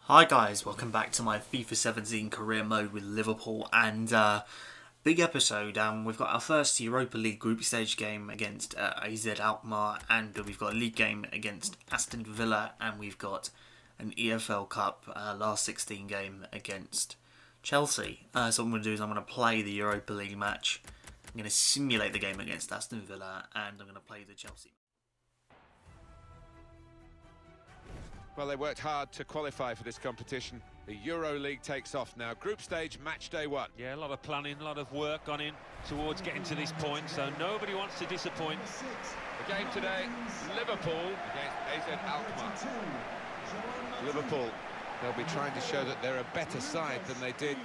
Hi guys, welcome back to my FIFA 17 career mode with Liverpool, and big episode. We've got our first Europa League group stage game against AZ Alkmaar, and we've got a league game against Aston Villa, and we've got an EFL Cup last 16 game against Chelsea. So what I'm going to do is I'm going to play the Europa League match, I'm going to simulate the game against Aston Villa, and I'm going to play the Chelsea. Well, they worked hard to qualify for this competition. The Euro League takes off now. Group stage, match day one. Yeah, a lot of planning, a lot of work gone in towards getting to this point, so nobody wants to disappoint. The game today, Liverpool against AZ Alkmaar. Liverpool, they'll be trying to show that they're a better side than they did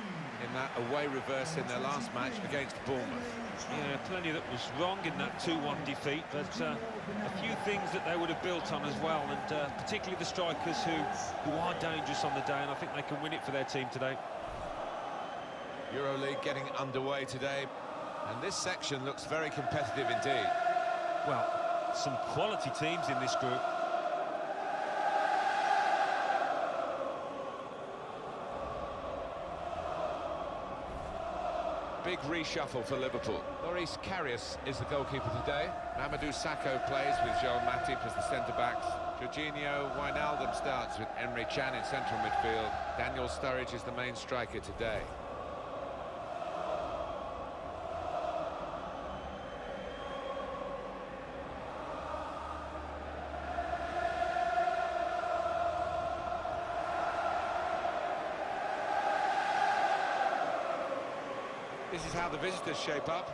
in that away reverse in their last match against Bournemouth. Yeah, plenty that was wrong in that 2-1 defeat, but a few things that they would have built on as well, and particularly the strikers who are dangerous on the day, and I think they can win it for their team today. Euro League getting underway today, and this section looks very competitive indeed. Well, some quality teams in this group. Big reshuffle for Liverpool. Loris Karius is the goalkeeper today. Mamadou Sakho plays with Joel Matip as the centre-backs. Jorginho Wijnaldum starts with Emre Can in central midfield. Daniel Sturridge is the main striker today. This is how the visitors shape up.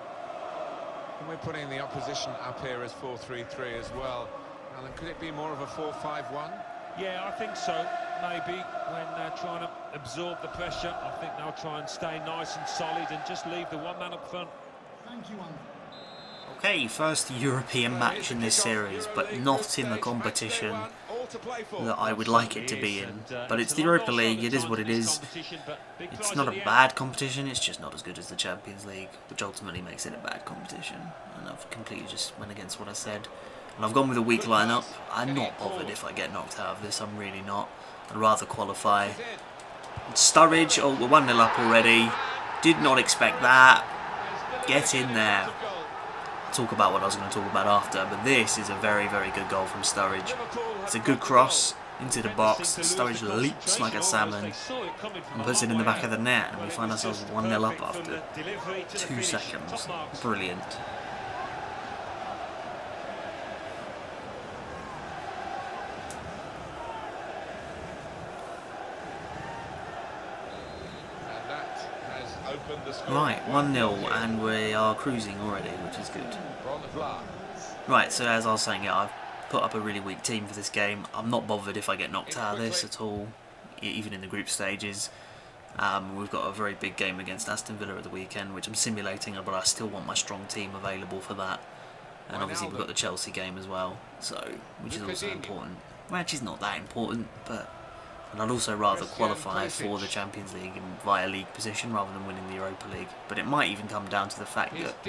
And we're putting the opposition up here as 4-3-3 as well. Alan, could it be more of a 4-5-1? Yeah, I think so. Maybe when they're trying to absorb the pressure, I think they'll try and stay nice and solid and just leave the one man up front. Thank you, Alan. Okay, first European match in this series, but not in the competition that I would like it to be in. But it's the Europa League, it is what it is. It's not a bad competition, it's just not as good as the Champions League, which ultimately makes it a bad competition. And I've completely just went against what I said. And I've gone with a weak lineup. I'm not bothered if I get knocked out of this, I'm really not. I'd rather qualify. Sturridge, oh, we're 1-0 up already. Did not expect that. Get in there. Talk about what I was going to talk about after, but this is a very, very good goal from Sturridge. It's a good cross into the box. Sturridge leaps like a salmon and puts it in the back of the net, and we find ourselves 1-0 up after 2 seconds. Brilliant. Right, 1-0, and we are cruising already, which is good. Right, so as I was saying, yeah, I've put up a really weak team for this game. I'm not bothered if I get knocked out of this at all, even in the group stages. We've got a very big game against Aston Villa at the weekend, which I'm simulating, but I still want my strong team available for that. And obviously we've got the Chelsea game as well, so which is also important. Well, actually, it's not that important, but... And I'd also rather qualify for the Champions League via league position rather than winning the Europa League. But it might even come down to the fact that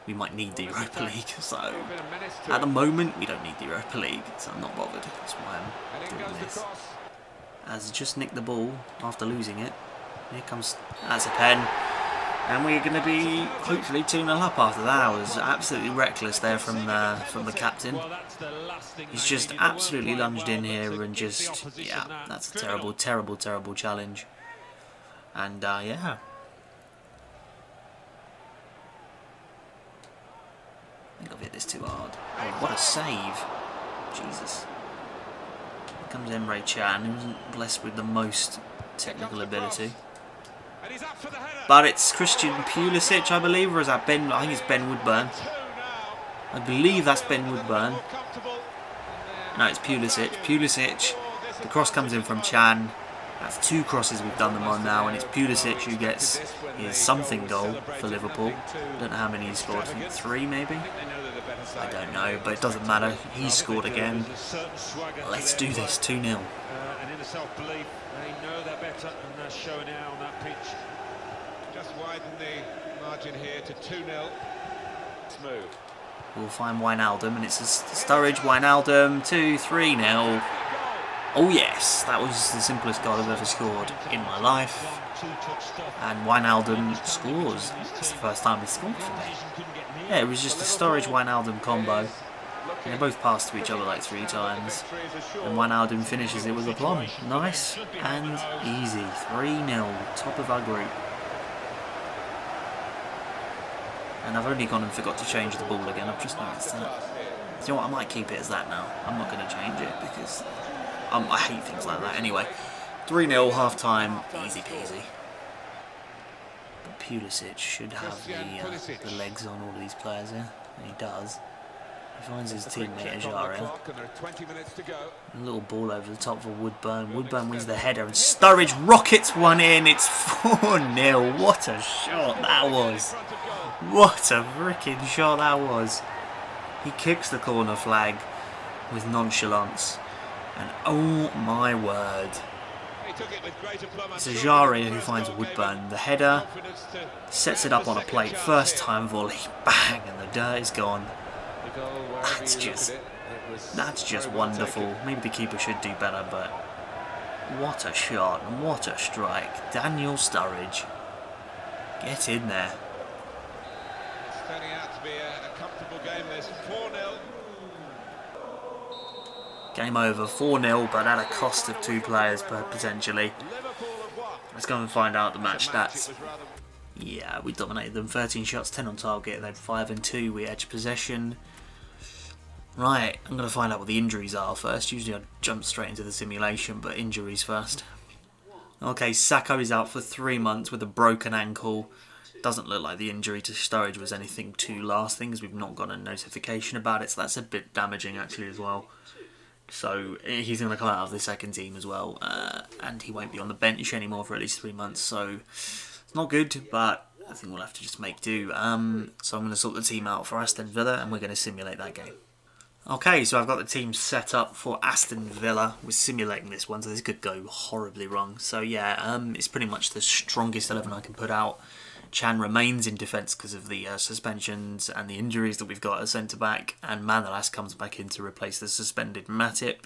we might need the Europa League. So at the moment, we don't need the Europa League, so I'm not bothered. That's why I'm doing this. As just nicked the ball after losing it. Here comes, that's a pen. And we're going to be hopefully 2-0 up after that. I was absolutely reckless there from the captain. He's just absolutely lunged in here and just, yeah, that's a terrible, terrible, terrible challenge. And yeah. I think I've hit this too hard. Oh, what a save. Jesus. Here comes Emre Can, who wasn't blessed with the most technical ability. But it's Christian Pulisic, I believe, or is that Ben? I think it's Ben Woodburn. I believe that's Ben Woodburn. No, it's Pulisic. Pulisic. The cross comes in from Can. That's 2 crosses we've done them on now, and it's Pulisic who gets his something goal for Liverpool. I don't know how many he scored. I think 3 maybe. I don't know, but it doesn't matter. He scored again. Let's do this. 2-0. And in the self-belief, they know they're better, and they're showing it out on that pitch. Just widen the margin here to 2-0. Smooth. We'll find Wijnaldum, and it's a Sturridge, Wijnaldum, 2-3-0. Oh yes, that was the simplest goal I've ever scored in my life. And Wijnaldum scores. It's the first time he scored for me. Yeah, it was just a Sturridge-Wijnaldum combo. And they both passed to each other like 3 times. And Wijnaldum finishes it with aplomb. Nice and easy. 3-0, top of our group. And I've only gone and forgot to change the ball again. I've just noticed that. You know what, I might keep it as that now. I'm not going to change it because I hate things like that. Anyway, 3-0, half-time, easy peasy. But Pulisic should have the legs on all these players here. And he does. He finds his teammate Ajara. A little ball over the top for Woodburn. Woodburn wins the header and Sturridge rockets one in. It's 4-0. What a shot that was. What a freaking shot that was. He kicks the corner flag with nonchalance. And oh my word. It's Ajara who finds Woodburn. The header sets it up on a plate. First time volley. Bang, and the dirt is gone. That's just wonderful. Maybe the keeper should do better, but what a shot and what a strike. Daniel Sturridge. Get in there. It's turning out to be a comfortable game. There's 4-0. Game over, 4-0, but at a cost of 2 players potentially. Let's go and find out the match stats. Yeah, we dominated them. 13 shots, 10 on target. They had 5 and 2. We edged possession. Right, I'm going to find out what the injuries are first. Usually I jump straight into the simulation, but injuries first. Okay, Sacco is out for 3 months with a broken ankle. Doesn't look like the injury to Sturridge was anything too lasting, as we've not got a notification about it, so that's a bit damaging actually as well. So he's going to come out of the second team as well, and he won't be on the bench anymore for at least 3 months, so it's not good, but I think we'll have to just make do. So I'm going to sort the team out for Aston Villa, and we're going to simulate that game. Okay, so I've got the team set up for Aston Villa. We're simulating this one, so this could go horribly wrong. So yeah, it's pretty much the strongest 11 I can put out. Chan remains in defence because of the suspensions and the injuries that we've got at centre-back, and Manolas comes back in to replace the suspended Matip,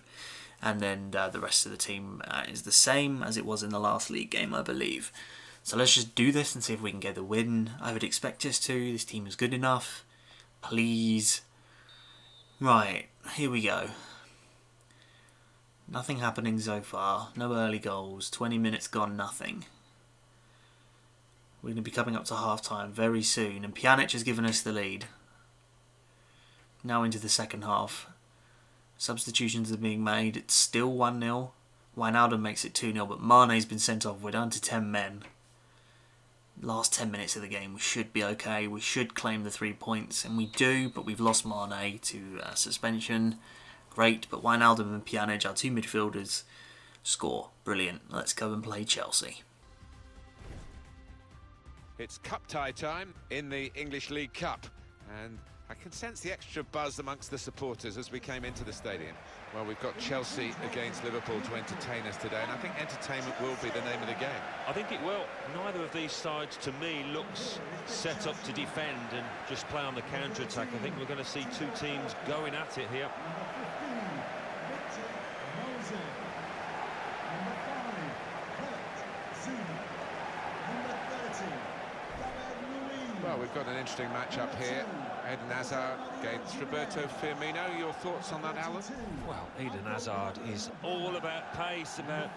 and then the rest of the team is the same as it was in the last league game, I believe. So let's just do this and see if we can get the win. I would expect us to. This team is good enough. Please. Right, here we go. Nothing happening so far. No early goals. 20 minutes gone, nothing. We're going to be coming up to half-time very soon, and Pjanic has given us the lead. Now into the second half. Substitutions are being made. It's still 1-0. Wijnaldum makes it 2-0, but Mane's been sent off. We're down to 10 men. Last 10 minutes of the game, we should be okay. We should claim the 3 points, and we do, but we've lost Mane to suspension. Great, but Wijnaldum and Pjanic, our 2 midfielders, score. Brilliant. Let's go and play Chelsea. It's cup tie time in the English League Cup, and I can sense the extra buzz amongst the supporters as we came into the stadium. Well, we've got Chelsea against Liverpool to entertain us today, and I think entertainment will be the name of the game. I think it will. Neither of these sides, to me, looks set up to defend and just play on the counter-attack. I think we're going to see 2 teams going at it here. Well, we've got an interesting match-up here. Eden Hazard against Roberto Firmino. Your thoughts on that, Alan? Well, Eden Hazard is all about pace, about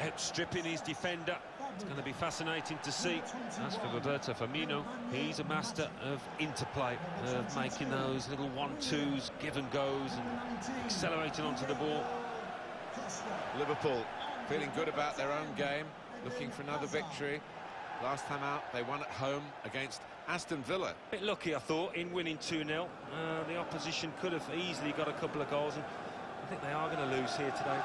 outstripping his defender. It's going to be fascinating to see. As for Roberto Firmino, he's a master of interplay, of making those little 1-2s, give and goes, and accelerating onto the ball. Liverpool feeling good about their own game, looking for another victory. Last time out, they won at home against Aston Villa. A bit lucky, I thought, in winning 2-0. The opposition could have easily got a couple of goals, and I think they are going to lose here today.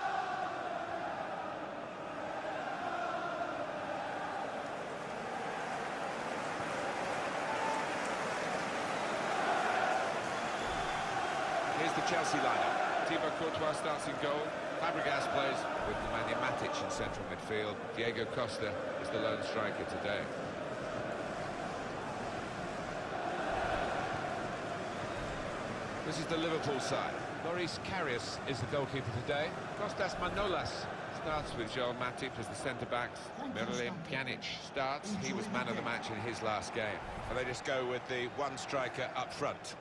Here's the Chelsea lineup. Thibaut Courtois starts in goal. Fabregas plays with Nemanja Matic in central midfield. Diego Costa is the lone striker today. This is the Liverpool side. Loris Karius is the goalkeeper today. Kostas Manolas starts with Joel Matip as the centre-backs. Miralem Pjanic starts. He was man of the match in his last game. And they just go with the one striker up front.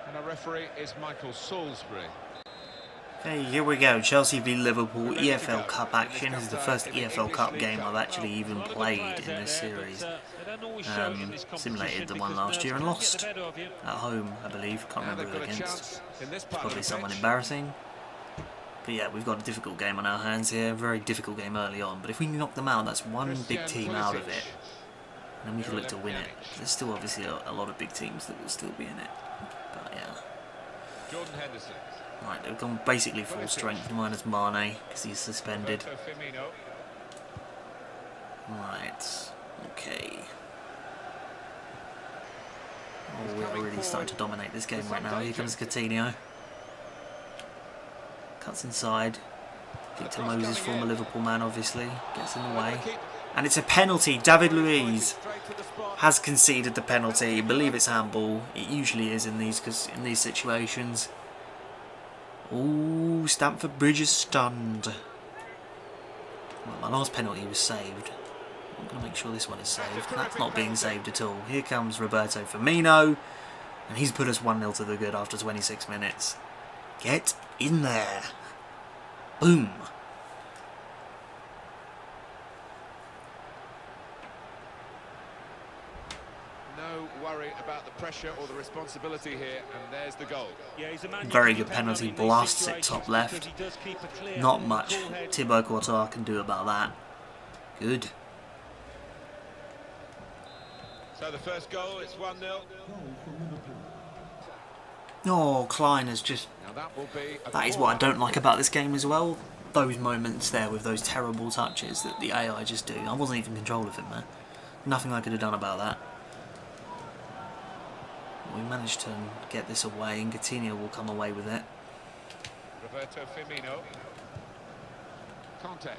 And our referee is Michael Salisbury. Okay, here we go. Chelsea v Liverpool EFL Cup action. This is the first EFL Cup game I've actually even played in this series. Simulated the one last year and lost at home, I believe. Can't remember who against. It's probably someone embarrassing. But yeah, we've got a difficult game on our hands here. Very difficult game early on. But if we knock them out, that's one big team out of it. And then we can look to win it. There's still obviously a lot of big teams that will still be in it. But yeah. Jordan Henderson. Right, they've gone basically full strength minus Mane because he's suspended. Right, okay. Oh, we're really starting to dominate this game right now. Here comes Coutinho. Cuts inside. Victor Moses, former Liverpool man, obviously. Gets in the way. And it's a penalty. David Luiz has conceded the penalty. I believe it's handball. It usually is in these situations. Ooh, Stamford Bridge is stunned. Well, my last penalty was saved. I'm going to make sure this one is saved. That's not being saved at all. Here comes Roberto Firmino. And he's put us 1-0 to the good after 26 minutes. Get in there. Boom. No worry about the pressure or the responsibility here, and there's the goal. Very good penalty, blasts it top left. Not much Thibaut Courtois can do about that. Good. So the first goal, it's 1-0. Oh, Klein is just... That is what I don't like about this game as well. Those moments there with those terrible touches that the AI just do. I wasn't even in control of him there. Nothing I could have done about that. We managed to get this away, and Coutinho will come away with it. Roberto Firmino. Contact.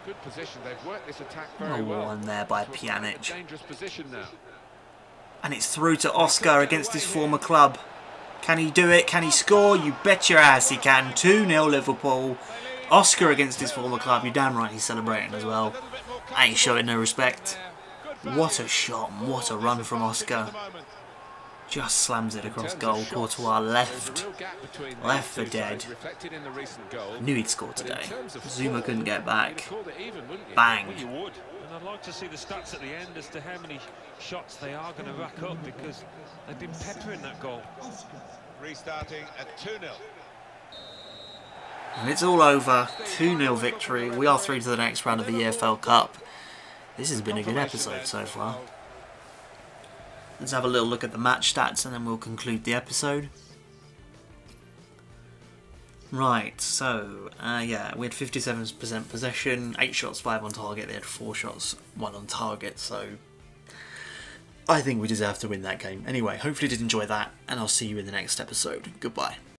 Good position. They've worked this attack very well. One there by Pjanic. Dangerous position now. And it's through to Oscar against his former club. Can he do it? Can he score? You bet your ass he can. 2-0 Liverpool. Oscar against his former club. You're damn right he's celebrating as well. Ain't showing no respect. What a shot, what a run from Oscar. Just slams it across goal. Courtois left for dead. I knew he'd score today. Zuma couldn't get back. Bang. And I'd like to see the stats at the end as to how many shots they are going to rack up, because they've been peppering that goal. Restarting at 2-0. And it's all over. 2-0 victory. We are through to the next round of the EFL Cup. This has been a good episode so far. Let's have a little look at the match stats and then we'll conclude the episode. Right, so, yeah, we had 57% possession, 8 shots, 5 on target. They had 4 shots, 1 on target, so I think we deserve to win that game. Anyway, hopefully you did enjoy that, and I'll see you in the next episode. Goodbye.